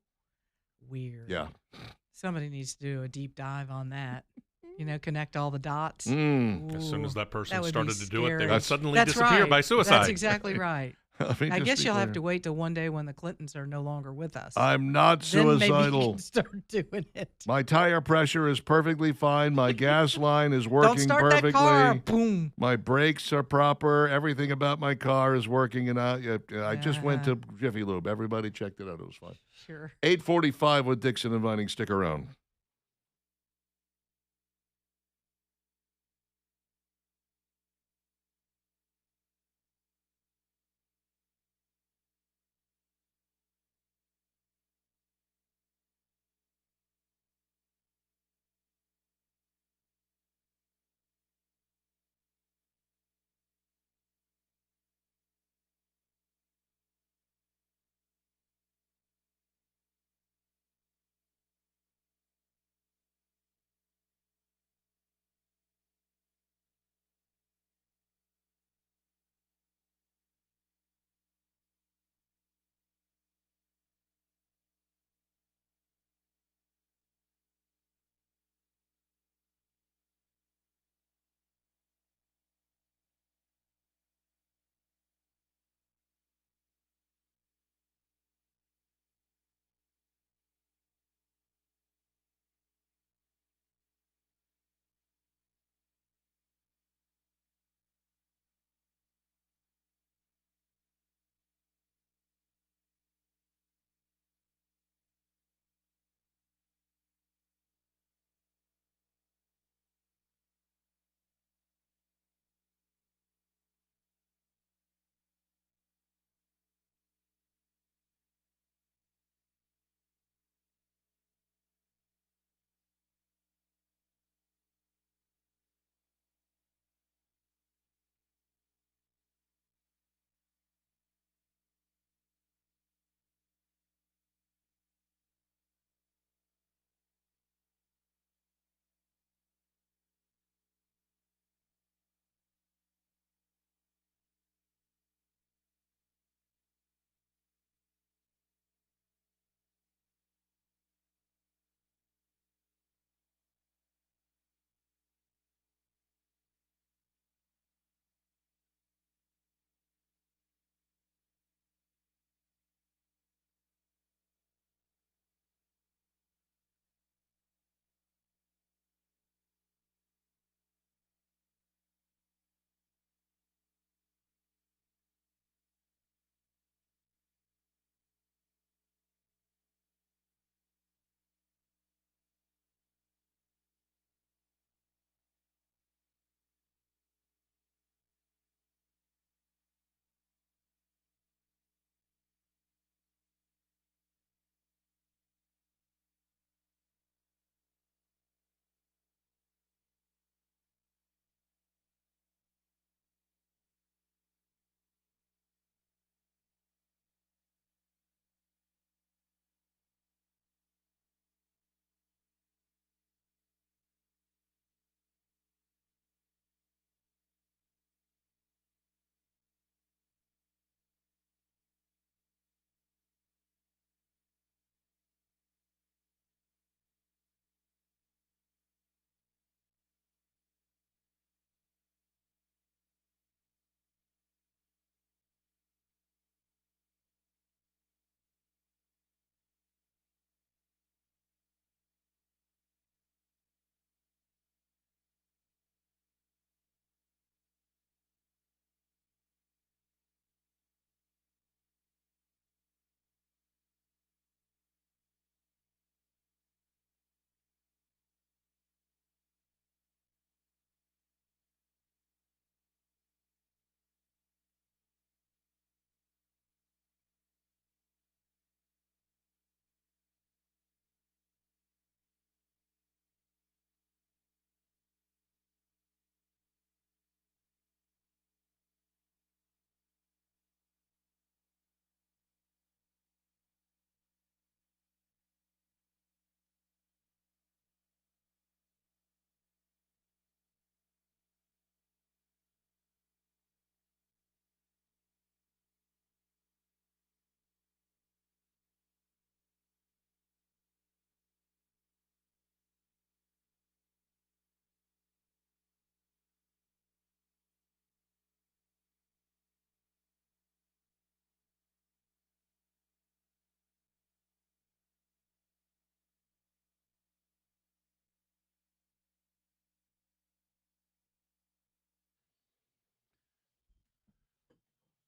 [SPEAKER 2] Weird.
[SPEAKER 1] Yeah.
[SPEAKER 2] Somebody needs to do a deep dive on that. Connect all the dots.
[SPEAKER 1] Mm.
[SPEAKER 4] As soon as
[SPEAKER 2] Ooh,
[SPEAKER 4] that person
[SPEAKER 2] would be
[SPEAKER 4] started to do it, they
[SPEAKER 2] scary.
[SPEAKER 4] would suddenly
[SPEAKER 2] That's
[SPEAKER 4] disappear
[SPEAKER 2] right.
[SPEAKER 4] by suicide.
[SPEAKER 2] That's exactly right.
[SPEAKER 1] Let me
[SPEAKER 2] I
[SPEAKER 1] just
[SPEAKER 2] guess
[SPEAKER 1] be
[SPEAKER 2] you'll have
[SPEAKER 1] clear.
[SPEAKER 2] to wait till one day when the Clintons are no longer with us.
[SPEAKER 1] I'm not
[SPEAKER 2] Then maybe you
[SPEAKER 1] suicidal.
[SPEAKER 2] can start doing it.
[SPEAKER 1] My tire pressure is perfectly fine. My gas line is working
[SPEAKER 2] Don't start
[SPEAKER 1] perfectly.
[SPEAKER 2] that car. Boom.
[SPEAKER 1] My brakes are proper. Everything about my car is working. And I just went to Jiffy Lube. Everybody checked it out. It was fine.
[SPEAKER 2] Sure.
[SPEAKER 1] 8:45 with Dixon and Vining. Stick around.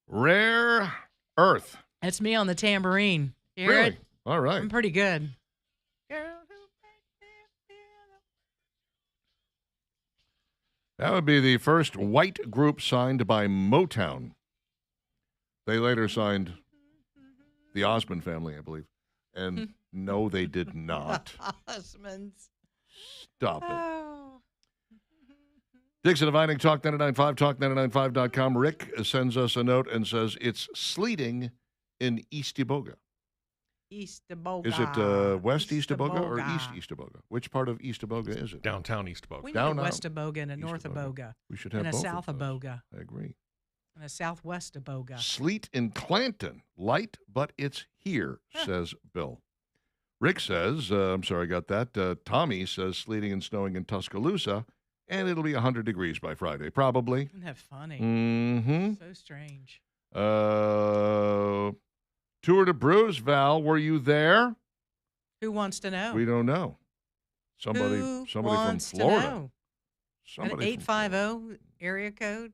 [SPEAKER 1] Rare Earth.
[SPEAKER 2] That's me on the tambourine. You hear
[SPEAKER 1] Really?
[SPEAKER 2] it?
[SPEAKER 1] All right.
[SPEAKER 2] I'm pretty good.
[SPEAKER 1] That would be the first white group signed by Motown. They later signed the Osmond family, I believe. And no, they did not.
[SPEAKER 2] Osmonds.
[SPEAKER 1] Stop it.
[SPEAKER 2] Oh.
[SPEAKER 1] Dixon Dividing, Talk 99.5, talk995.com. Rick sends us a note and says it's sleeting in East Iboga.
[SPEAKER 2] East Iboga.
[SPEAKER 1] Is it West East Iboga or East East Iboga? Which part of East Iboga is it?
[SPEAKER 4] Downtown East Boca.
[SPEAKER 2] We need
[SPEAKER 1] Down
[SPEAKER 2] a
[SPEAKER 1] out.
[SPEAKER 2] West Iboga and a
[SPEAKER 1] East
[SPEAKER 2] North
[SPEAKER 1] Iboga.
[SPEAKER 2] Iboga.
[SPEAKER 1] We should have
[SPEAKER 2] And a
[SPEAKER 1] both
[SPEAKER 2] South
[SPEAKER 1] of those.
[SPEAKER 2] Iboga.
[SPEAKER 1] I agree.
[SPEAKER 2] And a Southwest Iboga.
[SPEAKER 1] Sleet in Clanton. Light, but it's here, says Bill. Rick says, I'm sorry, I got that. Tommy says sleeting and snowing in Tuscaloosa, and it'll be 100 degrees by Friday, probably.
[SPEAKER 2] Isn't that funny?
[SPEAKER 1] Mm-hmm.
[SPEAKER 2] So strange.
[SPEAKER 1] Tour de Bruce, Val, were you there?
[SPEAKER 2] Who wants to know?
[SPEAKER 1] We don't know. Somebody
[SPEAKER 2] Who
[SPEAKER 1] from
[SPEAKER 2] wants to
[SPEAKER 1] Florida.
[SPEAKER 2] know? An
[SPEAKER 1] Somebody from Florida.
[SPEAKER 2] 850 area code?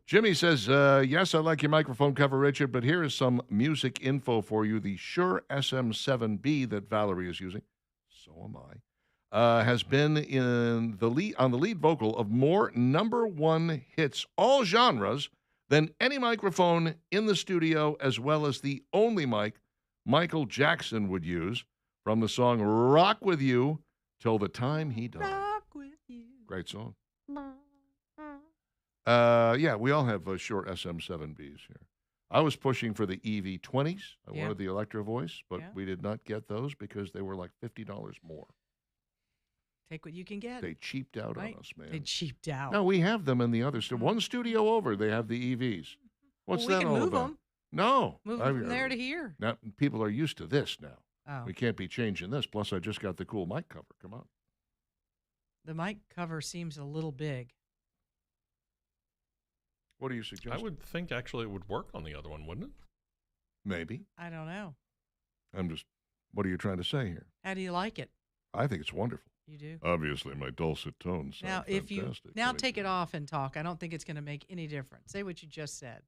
[SPEAKER 1] Jimmy says, yes, I like your microphone cover, Richard, but here is some music info for you. The Shure SM7B that Valerie is using, so am I, has been on the lead vocal of more number one hits, all genres, than any microphone in the studio, as well as the only mic Michael Jackson would use from the song Rock With You Till the Time He Died.
[SPEAKER 2] Rock with you.
[SPEAKER 1] Great song. Yeah, we all have short SM7Bs here. I was pushing for the EV20s. I
[SPEAKER 2] Yeah.
[SPEAKER 1] wanted the Electro Voice, but
[SPEAKER 2] Yeah.
[SPEAKER 1] we did not get those because they were like $50 more.
[SPEAKER 2] Take what you can get.
[SPEAKER 1] They cheaped out
[SPEAKER 2] right?
[SPEAKER 1] on us, man.
[SPEAKER 2] They cheaped out.
[SPEAKER 1] No, we have them in the other studio. One studio over, they have the EVs. What's
[SPEAKER 2] well, we
[SPEAKER 1] that
[SPEAKER 2] can
[SPEAKER 1] all
[SPEAKER 2] move
[SPEAKER 1] about?
[SPEAKER 2] them.
[SPEAKER 1] No.
[SPEAKER 2] Move them from there to here.
[SPEAKER 1] Now, people are used to this now.
[SPEAKER 2] Oh.
[SPEAKER 1] We can't be changing this. Plus, I just got the cool mic cover. Come on.
[SPEAKER 2] The mic cover seems a little big.
[SPEAKER 1] What do you suggest?
[SPEAKER 4] I would think actually it would work on the other one, wouldn't it?
[SPEAKER 1] Maybe.
[SPEAKER 2] I don't know.
[SPEAKER 1] What are you trying to say here?
[SPEAKER 2] How do you like it?
[SPEAKER 1] I think it's wonderful.
[SPEAKER 2] You do?
[SPEAKER 1] Obviously, my dulcet tones sound
[SPEAKER 2] Now, if you
[SPEAKER 1] fantastic.
[SPEAKER 2] now
[SPEAKER 1] Let me-
[SPEAKER 2] take it off and talk, I don't think it's going to make any difference. Say what you just said.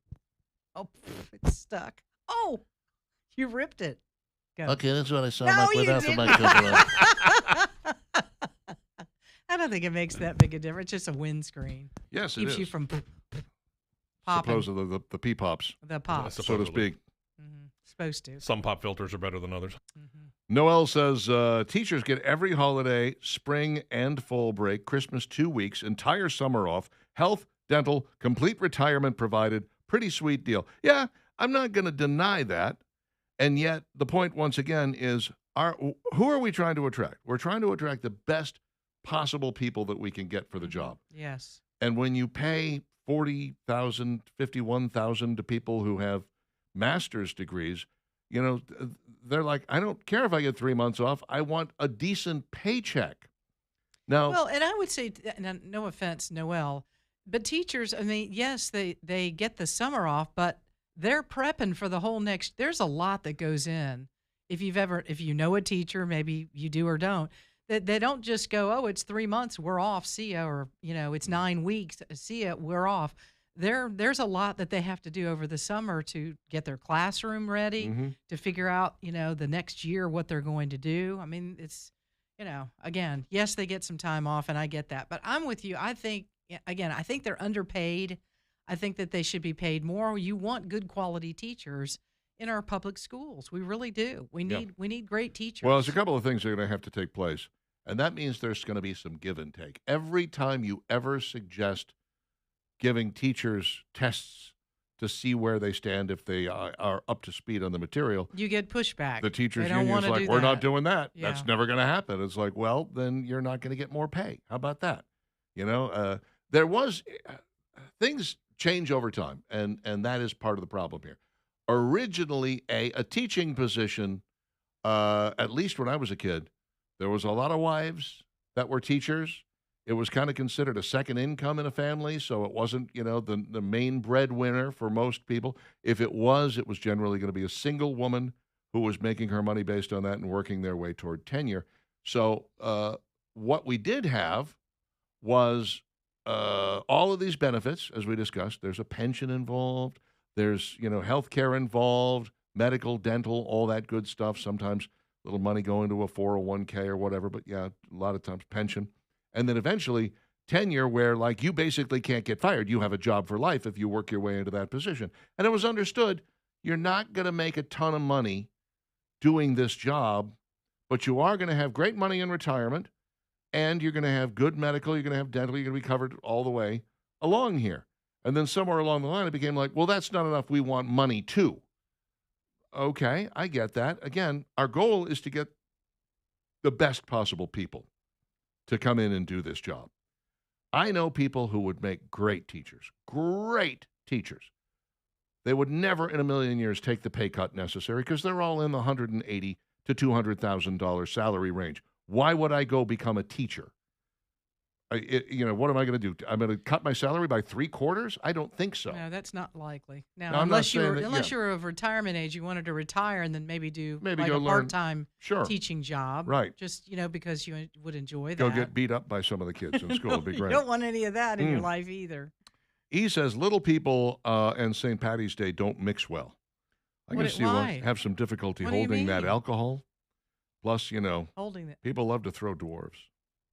[SPEAKER 2] Oh, it's stuck. Oh, you ripped it. Go.
[SPEAKER 5] Okay, that's what I sound
[SPEAKER 2] No,
[SPEAKER 5] like
[SPEAKER 2] you
[SPEAKER 5] without the
[SPEAKER 2] didn't.
[SPEAKER 5] microphone.
[SPEAKER 2] I don't think it makes that big a difference. Just a windscreen
[SPEAKER 1] Yes, it
[SPEAKER 2] keeps
[SPEAKER 1] is.
[SPEAKER 2] you from popping
[SPEAKER 1] Supposedly the pee-pops,
[SPEAKER 2] the pop.
[SPEAKER 4] So-
[SPEAKER 1] so to
[SPEAKER 4] Supposedly.
[SPEAKER 1] speak.
[SPEAKER 2] Supposed to.
[SPEAKER 4] Some pop filters are better than others.
[SPEAKER 1] Noel says, teachers get every holiday, spring and fall break, Christmas 2 weeks, entire summer off, health, dental, complete retirement provided. Pretty sweet deal. Yeah, I'm not going to deny that. And yet, the point, once again, is who are we trying to attract? We're trying to attract the best possible people that we can get for the job.
[SPEAKER 2] Yes.
[SPEAKER 1] And when you pay $40,000, $51,000 to people who have master's degrees, you know, they're like, I don't care if I get 3 months off. I want a decent paycheck. Now,
[SPEAKER 2] Well, and I would say, and no offense, Noel, but teachers, I mean, yes, they get the summer off, but they're prepping for the whole next. There's a lot that goes in. If you know a teacher, maybe you do or don't, that they don't just go, oh, it's 3 months, we're off, see ya, or it's 9 weeks, see ya, we're off. There's a lot that they have to do over the summer to get their classroom ready, to figure out, the next year what they're going to do. I mean, it's, again, yes, they get some time off, and I get that. But I'm with you. I think they're underpaid. I think that they should be paid more. You want good quality teachers in our public schools. We really do. We need great teachers.
[SPEAKER 1] well, there's a couple of things that are going to have to take place. And that means there's going to be some give and take. Every time you ever suggest giving teachers tests to see where they stand if they are up to speed on the material,
[SPEAKER 2] You get pushback.
[SPEAKER 1] the teachers
[SPEAKER 2] They don't
[SPEAKER 1] union is
[SPEAKER 2] wanna
[SPEAKER 1] like,
[SPEAKER 2] do
[SPEAKER 1] we're not
[SPEAKER 2] that."
[SPEAKER 1] doing that.
[SPEAKER 2] Yeah.
[SPEAKER 1] That's never going to happen. It's like, well, then you're not going to get more pay. How about that? There was things change over time, and that is part of the problem here. Originally, a teaching position, at least when I was a kid, there was a lot of wives that were teachers. It was kind of considered a second income in a family, so it wasn't, the main breadwinner for most people. If it was generally going to be a single woman who was making her money based on that and working their way toward tenure. So what we did have was all of these benefits, as we discussed, there's a pension involved, there's, health care involved, medical, dental, all that good stuff. Sometimes little money going to a 401k or whatever, but yeah, a lot of times pension. And then eventually tenure where, like, you basically can't get fired. You have a job for life if you work your way into that position. And it was understood you're not going to make a ton of money doing this job, but you are going to have great money in retirement, and you're going to have good medical, you're going to have dental, you're going to be covered all the way along here. And then somewhere along the line, it became like, well, that's not enough. We want money too. Okay, I get that. Again, our goal is to get the best possible people to come in and do this job. I know people who would make great teachers. They would never in a million years take the pay cut necessary because they're all in the $180,000 to $200,000 salary range. Why would I go become a teacher? What am I going to do? I'm going to cut my salary by 3/4? I don't think so.
[SPEAKER 2] No, that's not likely.
[SPEAKER 1] No,
[SPEAKER 2] Now,
[SPEAKER 1] I'm not
[SPEAKER 2] unless
[SPEAKER 1] saying that,
[SPEAKER 2] unless you're of retirement age, you wanted to retire and then maybe do
[SPEAKER 1] Maybe
[SPEAKER 2] like
[SPEAKER 1] go
[SPEAKER 2] a
[SPEAKER 1] learn-
[SPEAKER 2] part-time
[SPEAKER 1] Sure.
[SPEAKER 2] teaching job.
[SPEAKER 1] Right.
[SPEAKER 2] Just, because you would enjoy that.
[SPEAKER 1] Go get beat up by some of the kids in school. It'd be great.
[SPEAKER 2] You don't want any of that in your life either.
[SPEAKER 1] He says little people and St. Patty's Day don't mix well. I
[SPEAKER 2] What-
[SPEAKER 1] guess you will
[SPEAKER 2] why?
[SPEAKER 1] have some difficulty
[SPEAKER 2] What do you
[SPEAKER 1] holding that
[SPEAKER 2] mean?
[SPEAKER 1] alcohol. Plus,
[SPEAKER 2] Holding that.
[SPEAKER 1] people love to throw dwarves.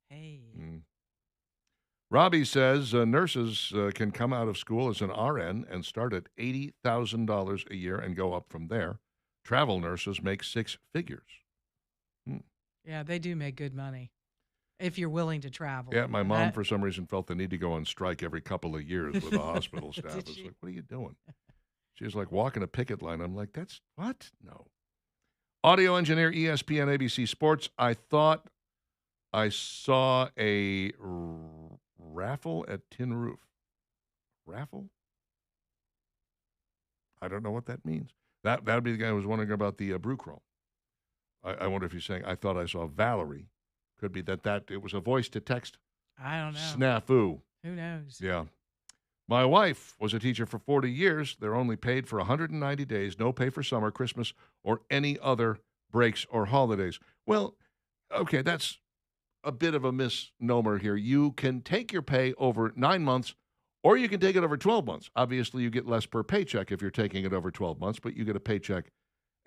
[SPEAKER 2] Hey.
[SPEAKER 1] Robbie says nurses can come out of school as an RN and start at $80,000 a year and go up from there. Travel nurses make 6 figures.
[SPEAKER 2] Yeah, they do make good money if you're willing to travel.
[SPEAKER 1] Yeah, my
[SPEAKER 2] And
[SPEAKER 1] mom,
[SPEAKER 2] that-
[SPEAKER 1] for some reason, felt the need to go on strike every couple of years with the hospital staff.
[SPEAKER 2] Did
[SPEAKER 1] It's
[SPEAKER 2] she?
[SPEAKER 1] like, what are you doing? She was like walking a picket line. I'm like, that's what? No. Audio engineer, ESPN, ABC Sports. I thought I saw a raffle at Tin Roof. Raffle? I don't know what that means. That would be the guy who was wondering about the brew crawl. I wonder if he's saying, I thought I saw Valerie. Could be that it was a voice to text
[SPEAKER 2] I don't know.
[SPEAKER 1] snafu.
[SPEAKER 2] Who knows?
[SPEAKER 1] Yeah. My wife was a teacher for 40 years. They're only paid for 190 days, no pay for summer, Christmas, or any other breaks or holidays. Well, okay, that's a bit of a misnomer here. You can take your pay over 9 months, or you can take it over 12 months. Obviously, you get less per paycheck if you're taking it over 12 months, but you get a paycheck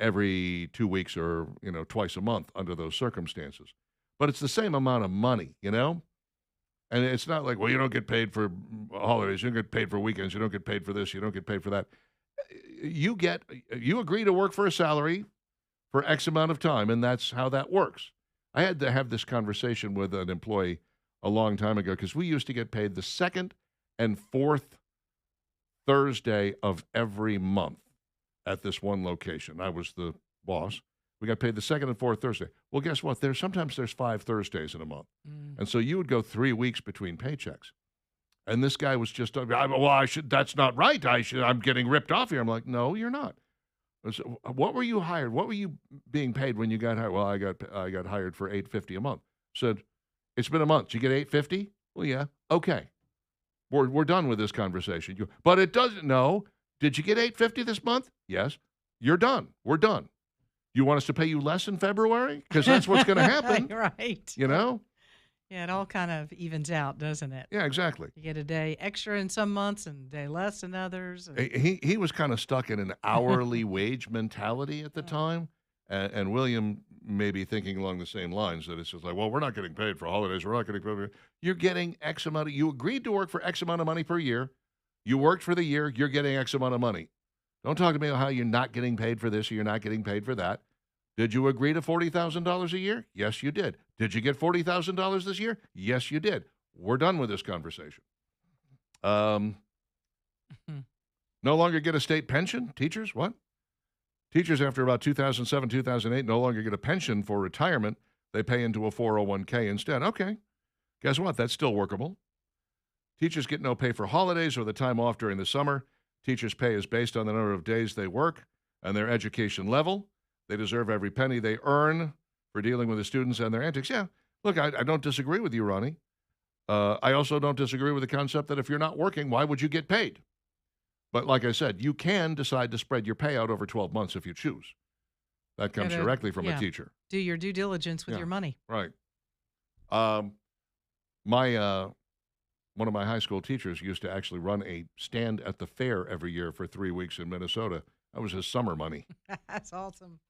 [SPEAKER 1] every 2 weeks or, twice a month under those circumstances. But it's the same amount of money, And it's not like, well, you don't get paid for holidays, you don't get paid for weekends, you don't get paid for this, you don't get paid for that. You agree to work for a salary for X amount of time, and that's how that works. I had to have this conversation with an employee a long time ago because we used to get paid the second and fourth Thursday of every month at this one location. I was the boss. We got paid the second and fourth Thursday. Well, guess what? Sometimes there's 5 Thursdays in a month. And so you would go 3 weeks between paychecks. And this guy was just, that's not right. I'm getting ripped off here. I'm like, no, you're not. So, what were you hired? What were you being paid when you got hired? Well, I got hired for $850 a month. Said, it's been a month. Did you get $850? Well, yeah. Okay. We're done with this conversation. But it doesn't. No. Did you get $850 this month? Yes. You're done. We're done. You want us to pay you less in February? Because that's what's going to happen.
[SPEAKER 2] Right. Yeah, it all kind of evens out, doesn't it?
[SPEAKER 1] Yeah, exactly.
[SPEAKER 2] You get a day extra in some months and a day less in others. And
[SPEAKER 1] He was kind of stuck in an hourly wage mentality at the time. And William may be thinking along the same lines, that it's just like, well, we're not getting paid for holidays. We're not getting paid. You're getting X amount. You agreed to work for X amount of money per year. You worked for the year. You're getting X amount of money. Don't talk to me about how you're not getting paid for this or you're not getting paid for that. Did you agree to $40,000 a year? Yes, you did. Did you get $40,000 this year? Yes, you did. We're done with this conversation. No longer get a state pension? Teachers, what? Teachers, after about 2007, 2008, no longer get a pension for retirement. They pay into a 401k instead. Okay. Guess what? That's still workable. Teachers get no pay for holidays or the time off during the summer. Teachers' pay is based on the number of days they work and their education level. They deserve every penny they earn for dealing with the students and their antics. Yeah, look, I don't disagree with you, Ronnie. I also don't disagree with the concept that if you're not working, why would you get paid? But like I said, you can decide to spread your payout over 12 months if you choose. That comes directly from a teacher.
[SPEAKER 2] Do your due diligence with your money.
[SPEAKER 1] Right. My one of my high school teachers used to actually run a stand at the fair every year for 3 weeks in Minnesota. That was his summer money.
[SPEAKER 2] That's awesome.